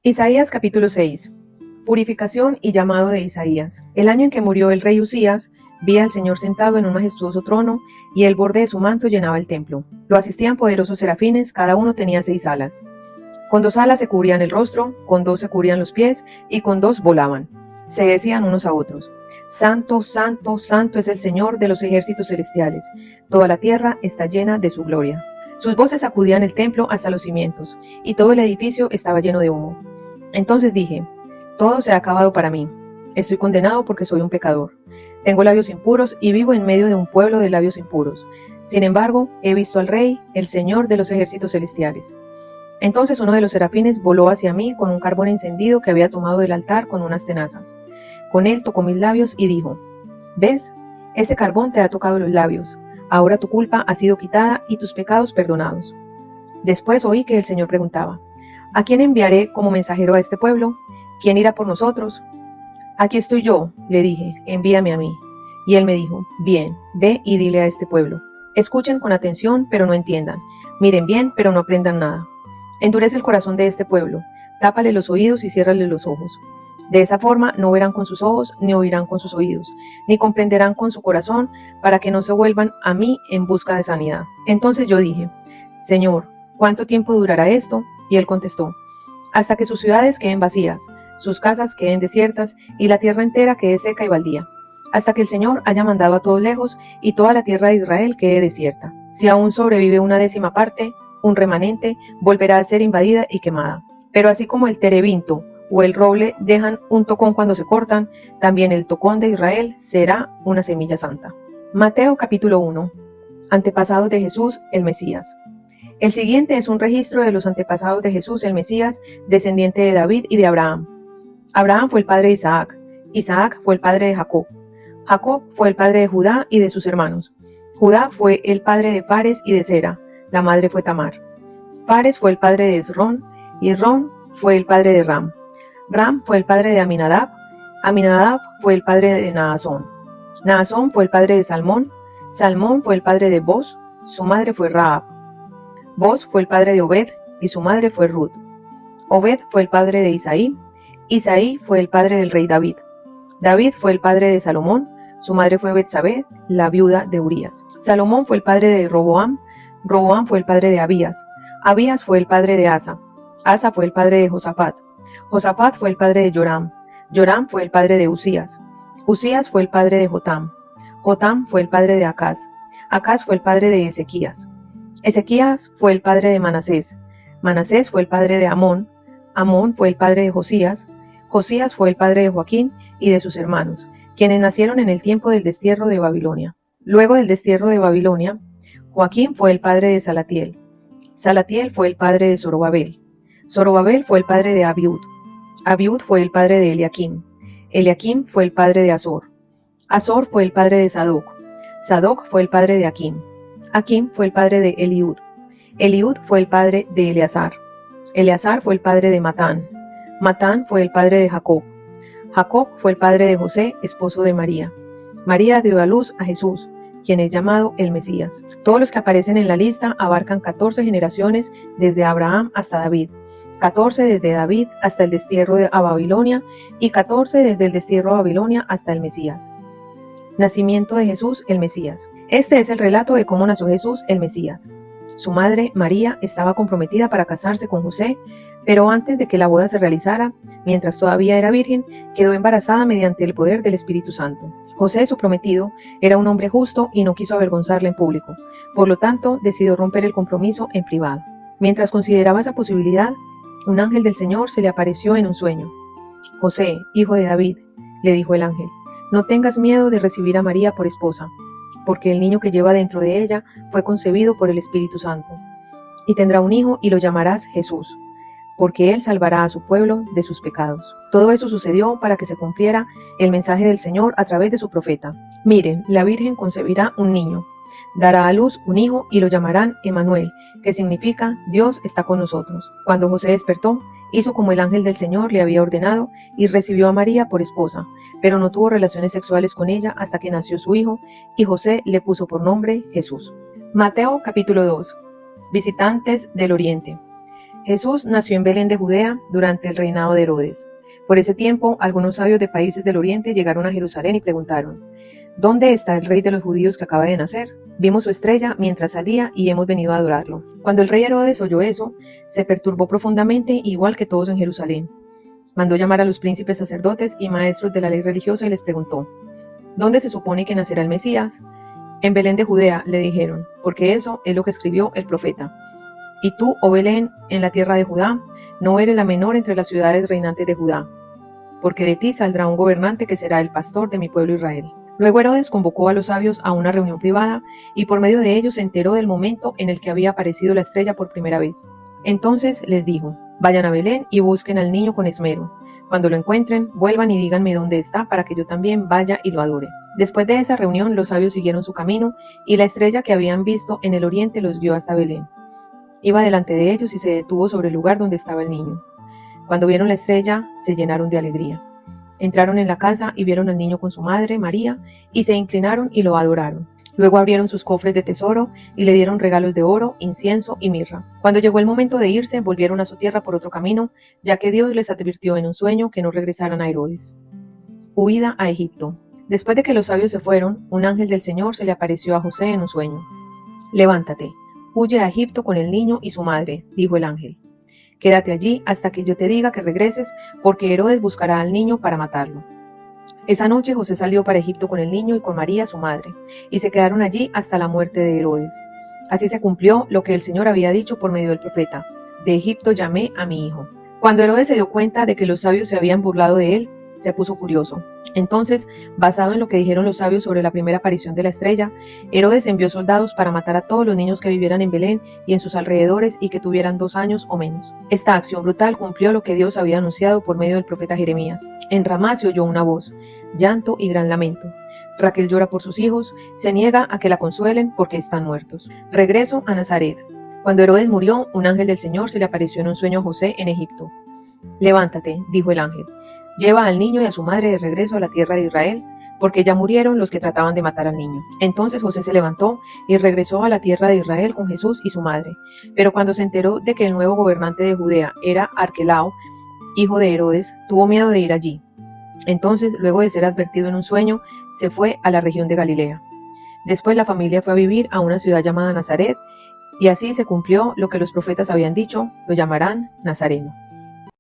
Isaías capítulo 6. Purificación y llamado de Isaías. El año en que murió el rey Usías, vi al Señor sentado en un majestuoso trono, y el borde de su manto llenaba el templo. Lo asistían poderosos serafines, cada uno tenía 6 alas. Con 2 alas se cubrían el rostro, con 2 se cubrían los pies, y con 2 volaban. Se decían unos a otros: Santo, santo, santo es el Señor de los ejércitos celestiales. Toda la tierra está llena de su gloria. Sus voces sacudían el templo hasta los cimientos, y todo el edificio estaba lleno de humo. Entonces dije: todo se ha acabado para mí. Estoy condenado porque soy un pecador. Tengo labios impuros y vivo en medio de un pueblo de labios impuros. Sin embargo, he visto al Rey, el Señor de los ejércitos celestiales. Entonces uno de los serafines voló hacia mí con un carbón encendido que había tomado del altar con unas tenazas. Con él tocó mis labios y dijo: ¿Ves? Este carbón te ha tocado los labios. Ahora tu culpa ha sido quitada y tus pecados perdonados. Después oí que el Señor preguntaba: ¿a quién enviaré como mensajero a este pueblo? ¿Quién irá por nosotros? Aquí estoy yo, le dije, envíame a mí. Y él me dijo: bien, ve y dile a este pueblo. Escuchen con atención, pero no entiendan. Miren bien, pero no aprendan nada. Endurece el corazón de este pueblo. Tápale los oídos y ciérrale los ojos. De esa forma no verán con sus ojos, ni oirán con sus oídos, ni comprenderán con su corazón, para que no se vuelvan a mí en busca de sanidad. Entonces yo dije: Señor, ¿cuánto tiempo durará esto? Y él contestó: hasta que sus ciudades queden vacías, sus casas queden desiertas, y la tierra entera quede seca y baldía, hasta que el Señor haya mandado a todos lejos, y toda la tierra de Israel quede desierta. Si aún sobrevive una 10ª parte, un remanente, volverá a ser invadida y quemada. Pero así como el terebinto o el roble dejan un tocón cuando se cortan, también el tocón de Israel será una semilla santa. Mateo capítulo 1. Antepasados de Jesús, el Mesías. El siguiente es un registro de los antepasados de Jesús, el Mesías, descendiente de David y de Abraham. Abraham fue el padre de Isaac. Isaac fue el padre de Jacob. Jacob fue el padre de Judá y de sus hermanos. Judá fue el padre de Fares y de Zera. La madre fue Tamar. Fares fue el padre de Esrón, y Esrón fue el padre de Ram. Ram fue el padre de Aminadab. Aminadab fue el padre de Naasón. Naasón fue el padre de Salmón. Salmón fue el padre de Boz. Su madre fue Rahab. Boz fue el padre de Obed, y su madre fue Ruth. Obed fue el padre de Isaí. Isaí fue el padre del rey David. David fue el padre de Salomón. Su madre fue Betsabé, la viuda de Urías. Salomón fue el padre de Roboam. Roboam fue el padre de Abías. Abías fue el padre de Asa. Asa fue el padre de Josafat. Josafat fue el padre de Joram. Joram fue el padre de Usías. Usías fue el padre de Jotam. Jotam fue el padre de Acaz. Acaz fue el padre de Ezequías. Ezequías fue el padre de Manasés. Manasés fue el padre de Amón. Amón fue el padre de Josías. Josías fue el padre de Joaquín y de sus hermanos, quienes nacieron en el tiempo del destierro de Babilonia. Luego del destierro de Babilonia, Joaquín fue el padre de Salatiel. Salatiel fue el padre de Zorobabel. Zorobabel fue el padre de Abiud. Abiud fue el padre de Eliakim. Eliakim fue el padre de Azor. Azor fue el padre de Sadoc. Sadoc fue el padre de Akim. Akim fue el padre de Eliud. Eliud fue el padre de Eleazar. Eleazar fue el padre de Matán. Matán fue el padre de Jacob. Jacob fue el padre de José, esposo de María. María dio a luz a Jesús, quien es llamado el Mesías. Todos los que aparecen en la lista abarcan 14 generaciones desde Abraham hasta David, 14 desde David hasta el destierro a Babilonia y 14 desde el destierro a Babilonia hasta el Mesías. Nacimiento de Jesús, el Mesías. Este es el relato de cómo nació Jesús, el Mesías. Su madre, María, estaba comprometida para casarse con José, pero antes de que la boda se realizara, mientras todavía era virgen, quedó embarazada mediante el poder del Espíritu Santo. José, su prometido, era un hombre justo y no quiso avergonzarla en público. Por lo tanto, decidió romper el compromiso en privado. Mientras consideraba esa posibilidad, un ángel del Señor se le apareció en un sueño. José, hijo de David, le dijo el ángel, no tengas miedo de recibir a María por esposa, porque el niño que lleva dentro de ella fue concebido por el Espíritu Santo. Y tendrá un hijo y lo llamarás Jesús, porque él salvará a su pueblo de sus pecados. Todo eso sucedió para que se cumpliera el mensaje del Señor a través de su profeta. Miren, la Virgen concebirá un niño, dará a luz un hijo y lo llamarán Emmanuel, que significa Dios está con nosotros. Cuando José despertó, hizo como el ángel del Señor le había ordenado y recibió a María por esposa, pero no tuvo relaciones sexuales con ella hasta que nació su hijo, y José le puso por nombre Jesús. Mateo capítulo 2. Visitantes del Oriente. Jesús nació en Belén de Judea durante el reinado de Herodes. Por ese tiempo, algunos sabios de países del oriente llegaron a Jerusalén y preguntaron: ¿Dónde está el rey de los judíos que acaba de nacer? Vimos su estrella mientras salía y hemos venido a adorarlo. Cuando el rey Herodes oyó eso, se perturbó profundamente, igual que todos en Jerusalén. Mandó llamar a los príncipes sacerdotes y maestros de la ley religiosa y les preguntó: ¿Dónde se supone que nacerá el Mesías? En Belén de Judea, le dijeron, porque eso es lo que escribió el profeta. Y tú, oh Belén, en la tierra de Judá, no eres la menor entre las ciudades reinantes de Judá, porque de ti saldrá un gobernante que será el pastor de mi pueblo Israel. Luego Herodes convocó a los sabios a una reunión privada y por medio de ellos se enteró del momento en el que había aparecido la estrella por primera vez. Entonces les dijo: vayan a Belén y busquen al niño con esmero. Cuando lo encuentren, vuelvan y díganme dónde está para que yo también vaya y lo adore. Después de esa reunión, los sabios siguieron su camino y la estrella que habían visto en el oriente los guió hasta Belén. Iba delante de ellos y se detuvo sobre el lugar donde estaba el niño. Cuando vieron la estrella, se llenaron de alegría. Entraron en la casa y vieron al niño con su madre, María, y se inclinaron y lo adoraron. Luego abrieron sus cofres de tesoro y le dieron regalos de oro, incienso y mirra. Cuando llegó el momento de irse, volvieron a su tierra por otro camino, ya que Dios les advirtió en un sueño que no regresaran a Herodes. Huida a Egipto. Después de que los sabios se fueron, un ángel del Señor se le apareció a José en un sueño. Levántate, huye a Egipto con el niño y su madre, dijo el ángel. Quédate allí hasta que yo te diga que regreses, porque Herodes buscará al niño para matarlo. Esa noche José salió para Egipto con el niño y con María, su madre, y se quedaron allí hasta la muerte de Herodes. Así se cumplió lo que el Señor había dicho por medio del profeta: de Egipto llamé a mi hijo. Cuando Herodes se dio cuenta de que los sabios se habían burlado de él, se puso furioso. Entonces, basado en lo que dijeron los sabios sobre la primera aparición de la estrella, Herodes envió soldados para matar a todos los niños que vivieran en Belén y en sus alrededores y que tuvieran 2 años o menos. Esta acción brutal cumplió lo que Dios había anunciado por medio del profeta Jeremías. En Ramá se oyó una voz, llanto y gran lamento. Raquel llora por sus hijos, se niega a que la consuelen porque están muertos. Regreso a Nazaret. Cuando Herodes murió, un ángel del Señor se le apareció en un sueño a José en Egipto. Levántate, dijo el ángel. Lleva al niño y a su madre de regreso a la tierra de Israel, porque ya murieron los que trataban de matar al niño. Entonces José se levantó y regresó a la tierra de Israel con Jesús y su madre. Pero cuando se enteró de que el nuevo gobernante de Judea era Arquelao, hijo de Herodes, tuvo miedo de ir allí. Entonces, luego de ser advertido en un sueño, se fue a la región de Galilea. Después la familia fue a vivir a una ciudad llamada Nazaret, y así se cumplió lo que los profetas habían dicho: lo llamarán Nazareno.